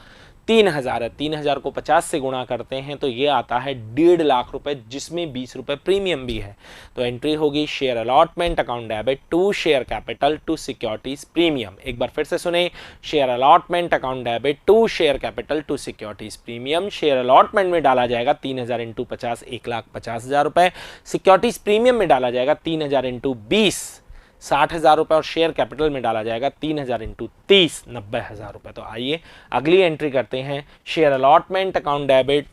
3,000 है। 3,000 को 50 से गुणा करते हैं तो ये आता है 1.5 लाख रुपए, जिसमें 20 रुपए प्रीमियम भी है। तो एंट्री होगी share allotment account debit to share capital to securities premium. एक बार फिर से सुने, share allotment account debit to share capital to securities premium. Share allotment में डाला जाएगा 3,000 इंटू 50, 1,50,000 रुपए। सिक्योरिटीज प्रीमियम में डाला जाएगा 3,000 इंटू 20, 60,000 रुपए। और शेयर कैपिटल में डाला जाएगा 3,000 इंटू 30, 90,000 रुपए। तो आइए अगली एंट्री करते हैं। शेयर अलॉटमेंट अकाउंट डेबिट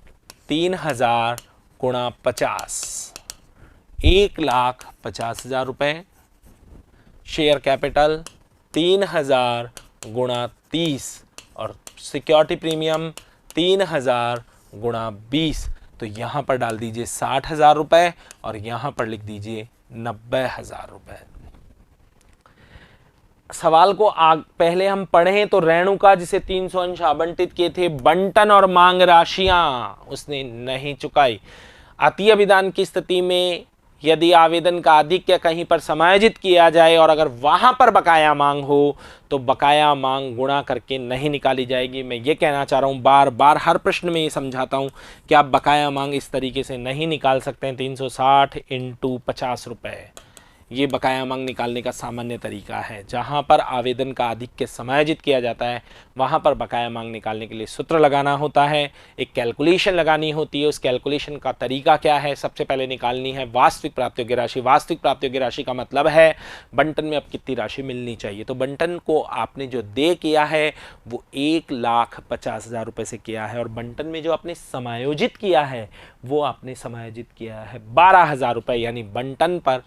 3,000 गुणा 50, 1,50,000 रुपए। शेयर कैपिटल 3,000 गुणा 30 और सिक्योरिटी प्रीमियम 3,000 गुणा 20। तो यहां पर डाल दीजिए 60,000 रुपए और यहां पर लिख दीजिए 90,000 रुपए। सवाल को पहले हम पढ़ें तो रेणुका जिसे 300 अंश आवंटित किए थे, बंटन और मांग राशियां उसने नहीं चुकाई। अति अभिदान की स्थिति में यदि आवेदन का आधिक्य कहीं पर समायोजित किया जाए और अगर वहां पर बकाया मांग हो तो बकाया मांग गुणा करके नहीं निकाली जाएगी। मैं ये कहना चाह रहा हूं, बार बार हर प्रश्न में ये समझाता हूं कि आप बकाया मांग इस तरीके से नहीं निकाल सकते हैं। 360 इंटू 50 रुपए, ये बकाया मांग निकालने का सामान्य तरीका है। जहां पर आवेदन का आधिक्य समायोजित किया जाता है वहां पर बकाया मांग निकालने के लिए सूत्र लगाना होता है, एक कैलकुलेशन लगानी होती है। उस कैलकुलेशन का तरीका क्या है? सबसे पहले निकालनी है वास्तविक प्राप्त योग्य राशि। वास्तविक प्राप्त योग्य राशि का मतलब है बंटन में अब कितनी राशि मिलनी चाहिए। तो बंटन को आपने जो दे किया है वो 1,50,000 रुपये से किया है और बंटन में जो आपने समायोजित किया है वो आपने समायोजित किया है 12,000 रुपये। यानी बंटन पर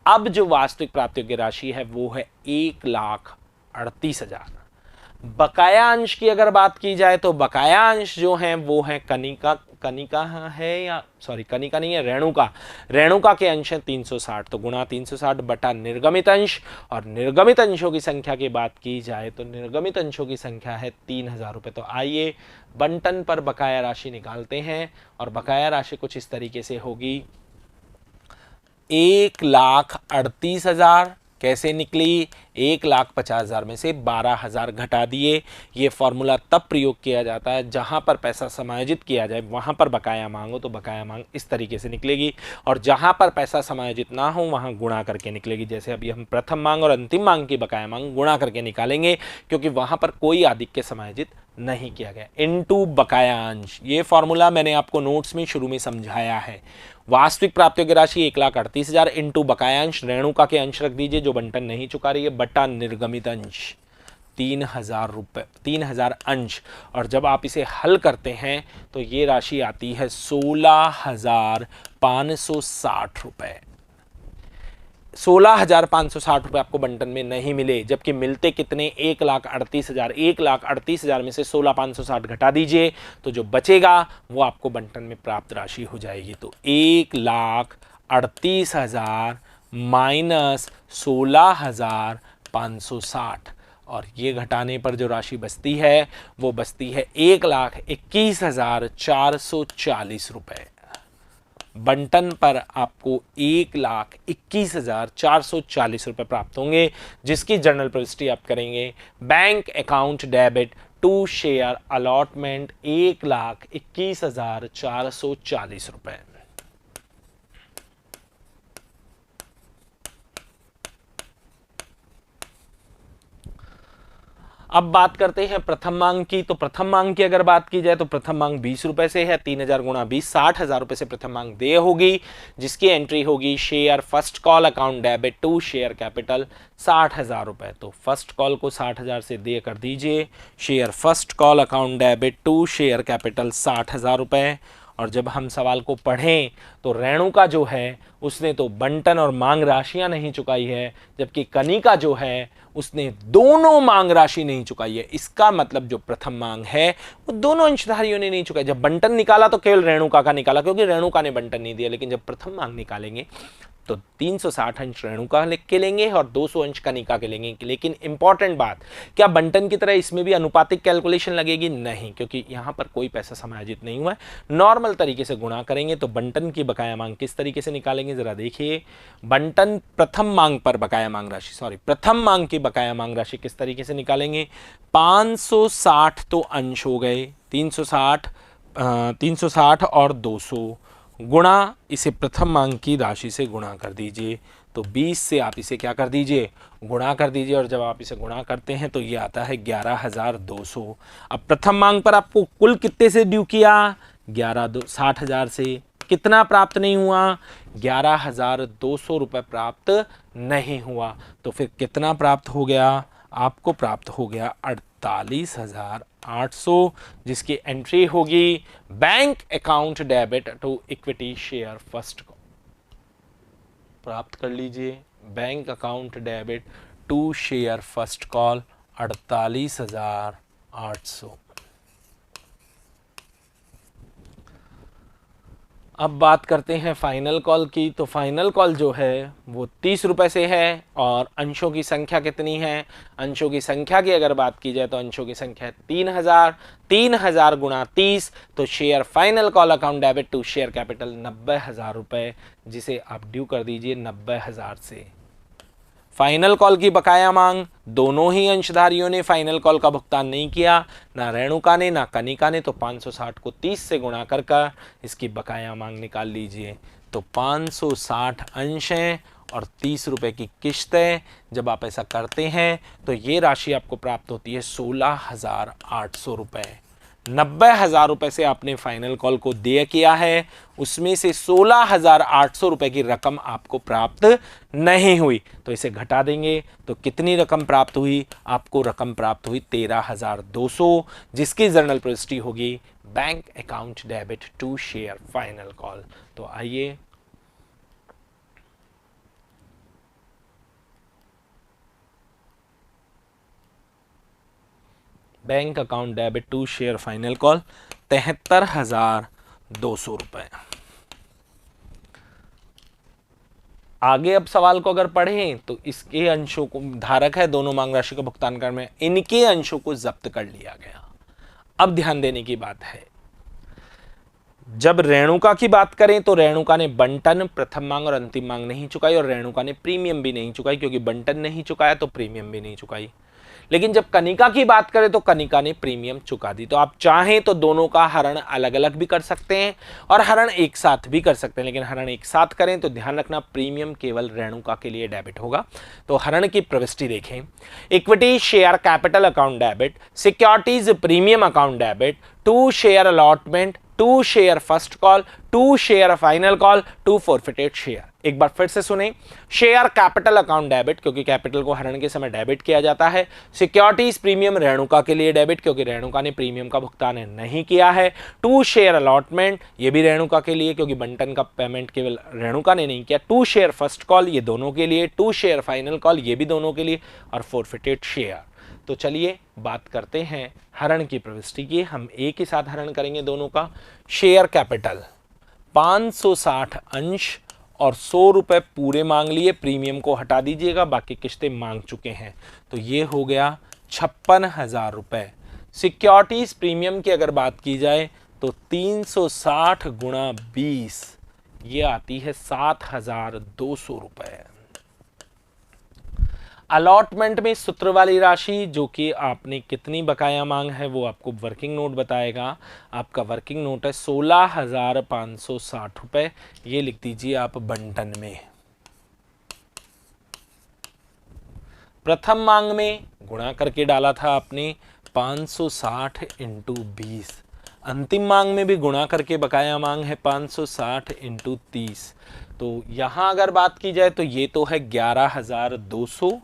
अब जो वास्तविक प्राप्त योग्य राशि है वो है 1,38,000। बकाया अंश की अगर बात की जाए तो बकाया अंश जो है वो है कनिका है या सॉरी कनिका नहीं है, रेणुका के अंश है 360। तो गुणा 360 बटा निर्गमित अंश, और निर्गमित अंशों की संख्या की बात की जाए तो निर्गमित अंशों की संख्या है 3,000 रुपये। तो आइए बंटन पर बकाया राशि निकालते हैं और बकाया राशि कुछ इस तरीके से होगी 1,38,000 कैसे निकली? 1,50,000 में से 12,000 घटा दिए। ये फॉर्मूला तब प्रयोग किया जाता है जहां पर पैसा समायोजित किया जाए वहां पर बकाया मांग हो, तो बकाया मांग इस तरीके से निकलेगी। और जहां पर पैसा समायोजित ना हो वहां गुणा करके निकलेगी। जैसे अभी हम प्रथम मांग और अंतिम मांग की बकाया मांग गुणा करके निकालेंगे क्योंकि वहां पर कोई आधिक्य समायोजित नहीं किया गया। इनटू बकाया अंश, ये फॉर्मूला मैंने आपको नोट्स में शुरू में समझाया है। वास्तविक प्राप्त योग्य राशि 1,38,000 इंटू बकाया अंश, रेणुका के अंश रख दीजिए जो बंटन नहीं चुका रही है, बटा निर्गमित अंश 3,000 रुपये, 3,000 अंश। और जब आप इसे हल करते हैं तो ये राशि आती है 16,560 रुपये। 16,560 रुपये आपको बंटन में नहीं मिले, जबकि मिलते कितने? 1,38,000। 1,38,000 में से 16,560 घटा दीजिए तो जो बचेगा वो आपको बंटन में प्राप्त राशि हो जाएगी। तो 1,38,000 माइनस 16,560 और ये घटाने पर जो राशि बचती है वो बचती है 1,21,440 रुपये। बंटन पर आपको 1,21,440 रुपये प्राप्त होंगे, जिसकी जर्नल प्रविष्टि आप करेंगे bank account debit to share allotment 1,21,440 रुपये। अब बात करते हैं प्रथम मांग की। तो प्रथम मांग की अगर बात की जाए तो प्रथम मांग 20 रुपए से है। 3000 गुणा 20 60,000 रुपए से प्रथम मांग देय होगी, जिसकी एंट्री होगी share first call account debit to share capital 60,000 रुपए। तो फर्स्ट कॉल को 60,000 से देय कर दीजिए, share first call account debit to share capital 60,000 रुपए। और जब हम सवाल को पढ़ें तो रेणुका जो है उसने तो बंटन और मांग राशियां नहीं चुकाई है, जबकि कनिका जो है उसने दोनों मांग राशि नहीं चुकाई है। इसका मतलब जो प्रथम मांग है वो दोनों अंशधारियों ने नहीं चुकाई। जब बंटन निकाला तो केवल रेणुका का निकाला, क्योंकि रेणुका ने बंटन नहीं दिया। लेकिन जब प्रथम मांग निकालेंगे तो 360 अंश रेणुका के लेंगे और 200 अंश कनिका के लेंगे। लेकिन इंपॉर्टेंट बात, क्या बंटन की तरह इसमें भी अनुपातिक कैलकुलेशन लगेगी? नहीं, क्योंकि यहां पर कोई पैसा समायोजित नहीं हुआ है। नॉर्मल तरीके से गुणा करेंगे। तो बंटन की बकाया मांग किस तरीके से निकालेंगे जरा देखिए। बंटन प्रथम मांग पर बकाया मांग राशि, प्रथम मांग की बकाया मांग राशि किस तरीके से निकालेंगे? 560 तो अंश हो गए, 360 और 200 गुणा इसे प्रथम मांग की राशि से गुणा कर दीजिए। तो 20 से आप इसे क्या कर दीजिए? गुणा कर दीजिए। और जब आप इसे गुणा करते हैं तो ये आता है 11,200। अब प्रथम मांग पर आपको कुल कितने से ड्यू किया? 60,000 से। कितना प्राप्त नहीं हुआ? 11,200 रुपए प्राप्त नहीं हुआ। तो फिर कितना प्राप्त हो गया? आपको प्राप्त हो गया 48,800, जिसकी एंट्री होगी bank account debit to equity share first को। प्राप्त कर लीजिए bank account debit to share first call 48,800। अब बात करते हैं फाइनल कॉल की। तो फाइनल कॉल जो है वो 30 रुपए से है। और अंशों की संख्या कितनी है? अंशों की संख्या की अगर बात की जाए तो अंशों की संख्या है 3000। 3000 गुणा 30, तो share final call account debit to share capital 90,000 रुपए, जिसे आप ड्यू कर दीजिए 90,000 से। फाइनल कॉल की बकाया मांग, दोनों ही अंशधारियों ने फाइनल कॉल का भुगतान नहीं किया, ना रेणुका ने ना कनिका ने। तो 560 को 30 से गुणा कर इसकी बकाया मांग निकाल लीजिए। तो 560 अंश हैं और 30 रुपए की किस्त है। जब आप ऐसा करते हैं तो ये राशि आपको प्राप्त होती है 16,800 रुपए। 90,000 रुपए से आपने फाइनल कॉल को देय किया है, उसमें से 16,800 रुपए की रकम आपको प्राप्त नहीं हुई। तो इसे घटा देंगे तो कितनी रकम प्राप्त हुई? आपको रकम प्राप्त हुई 13,200, जिसकी जर्नल प्रविष्टि होगी bank account debit to share final call. तो आइए bank account debit to share final call 73,200 रुपए। आगे अब सवाल को अगर पढ़ें तो इसके अंशों को, धारक है दोनों मांग राशि का भुगतान कर में, इनके अंशों को जब्त कर लिया गया। अब ध्यान देने की बात है, जब रेणुका की बात करें तो रेणुका ने बंटन, प्रथम मांग और अंतिम मांग नहीं चुकाई, और रेणुका ने प्रीमियम भी नहीं चुकाई, क्योंकि बंटन नहीं चुकाया तो प्रीमियम भी नहीं चुकाई। लेकिन जब कनिका की बात करें तो कनिका ने प्रीमियम चुका दी। तो आप चाहें तो दोनों का हरण अलग अलग भी कर सकते हैं और हरण एक साथ भी कर सकते हैं, लेकिन हरण एक साथ करें तो ध्यान रखना प्रीमियम केवल रेणुका के लिए डेबिट होगा। तो हरण की प्रविष्टि देखें, equity share capital account debit, securities premium account debit, to share allotment, to share first call, to share final call, to forfeited share. एक बार फिर से सुने, शेयर कैपिटल अकाउंट डेबिट, क्योंकि कैपिटल को हरण के समय डेबिट किया जाता है। सिक्योरिटीज प्रीमियम रेणुका के लिए डेबिट, क्योंकि रेणुका ने प्रीमियम का भुगतान नहीं किया है। टू शेयर अलॉटमेंट, ये भी रेणुका के लिए, क्योंकि बंटन का पेमेंट केवल रेणुका ने नहीं किया। टू शेयर फर्स्ट कॉल, ये दोनों के लिए। टू शेयर फाइनल कॉल, ये भी दोनों के लिए। और फॉरफिटेड शेयर। तो चलिए बात करते हैं हरण की प्रविष्टि की। हम एक ही साथ हरण करेंगे दोनों का। शेयर कैपिटल 560 अंश और 100 रुपए पूरे मांग लिए, प्रीमियम को हटा दीजिएगा, बाकी किस्तें मांग चुके हैं। तो ये हो गया 56,000 रुपए। सिक्योरिटीज प्रीमियम की अगर बात की जाए तो 360 गुणा 20, ये आती है 7,200 रुपए। अलॉटमेंट में सूत्र वाली राशि, जो कि आपने कितनी बकाया मांग है वो आपको वर्किंग नोट बताएगा। आपका वर्किंग नोट है 16,560 रुपए, ये लिख दीजिए आप बंटन में। प्रथम मांग में गुणा करके डाला था आपने 560 इंटू 20। अंतिम मांग में भी गुणा करके बकाया मांग है 560 इंटू 30। तो यहां अगर बात की जाए तो ये तो है 11,200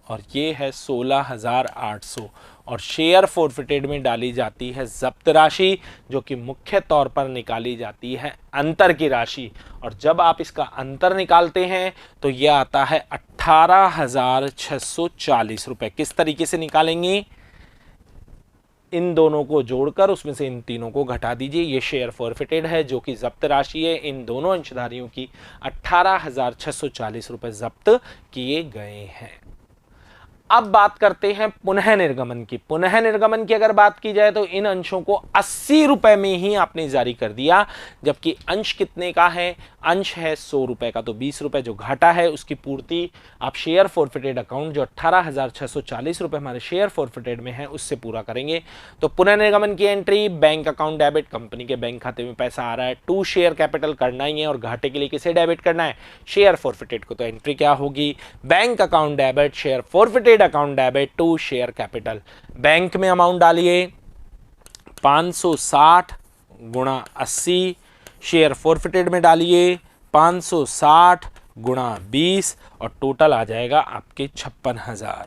और ये है 16,800 और शेयर फॉरफिटेड में डाली जाती है जब्त राशि, जो कि मुख्य तौर पर निकाली जाती है अंतर की राशि। और जब आप इसका अंतर निकालते हैं तो यह आता है 18,640 रुपए। किस तरीके से निकालेंगे? इन दोनों को जोड़कर उसमें से इन तीनों को घटा दीजिए। ये शेयर फॉरफिटेड है जो कि जब्त राशि है। इन दोनों अंशधारियों की 18,640 रुपए जब्त किए गए हैं। अब बात करते हैं पुनः निर्गमन की। पुनः निर्गमन की अगर बात की जाए तो इन अंशों को 80 रुपए में ही आपने जारी कर दिया, जबकि अंश कितने का है? अंश है 100 रुपए का। तो 20 रुपए जो घाटा है उसकी पूर्ति आप शेयर फॉरफिटेड अकाउंट जो 18,640 रुपए हमारे शेयर फॉरफिटेड में है उससे पूरा करेंगे। तो पुनः निर्गमन की entry, bank account debit, company के बैंक खाते में पैसा आ रहा है, टू शेयर कैपिटल करना ही है और घाटे के लिए किसे डेबिट करना है? शेयर फॉरफिटेड को। तो एंट्री क्या होगी? Bank account debit share forfeited account debit to share capital. Bank में अमाउंट डालिए 560 गुणा 80, शेयर फॉरफिटेड में डालिए 560 गुणा 20 और टोटल आ जाएगा आपके 56,000।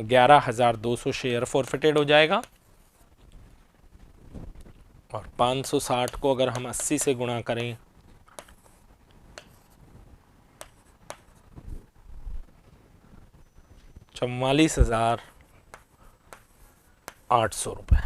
11,200 शेयर फॉरफिटेड हो जाएगा और 560 को अगर हम 80 से गुणा करें 44,800 रुपए।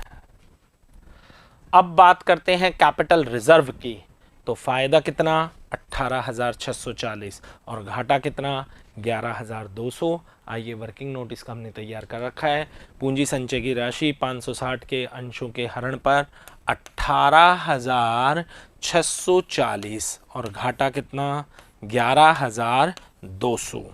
अब बात करते हैं कैपिटल रिजर्व की। तो फायदा कितना? 18,640 और घाटा कितना? 11,200। आइए वर्किंग नोटिस का हमने तैयार कर रखा है। पूंजी संचय की राशि 560 के अंशों के हरण पर 18,640 और घाटा कितना? 11,200।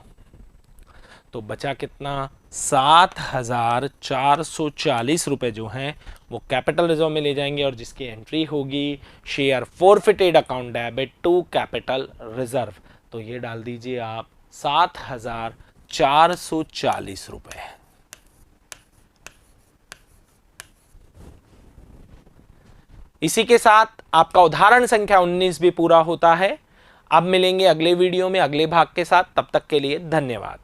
तो बचा कितना? 7,440 रुपए जो हैं वो कैपिटल रिजर्व में ले जाएंगे और जिसकी एंट्री होगी share forfeited account debit to capital reserve. तो ये डाल दीजिए आप 7,440 रुपए। इसी के साथ आपका उदाहरण संख्या 19 भी पूरा होता है। अब मिलेंगे अगले वीडियो में अगले भाग के साथ। तब तक के लिए धन्यवाद।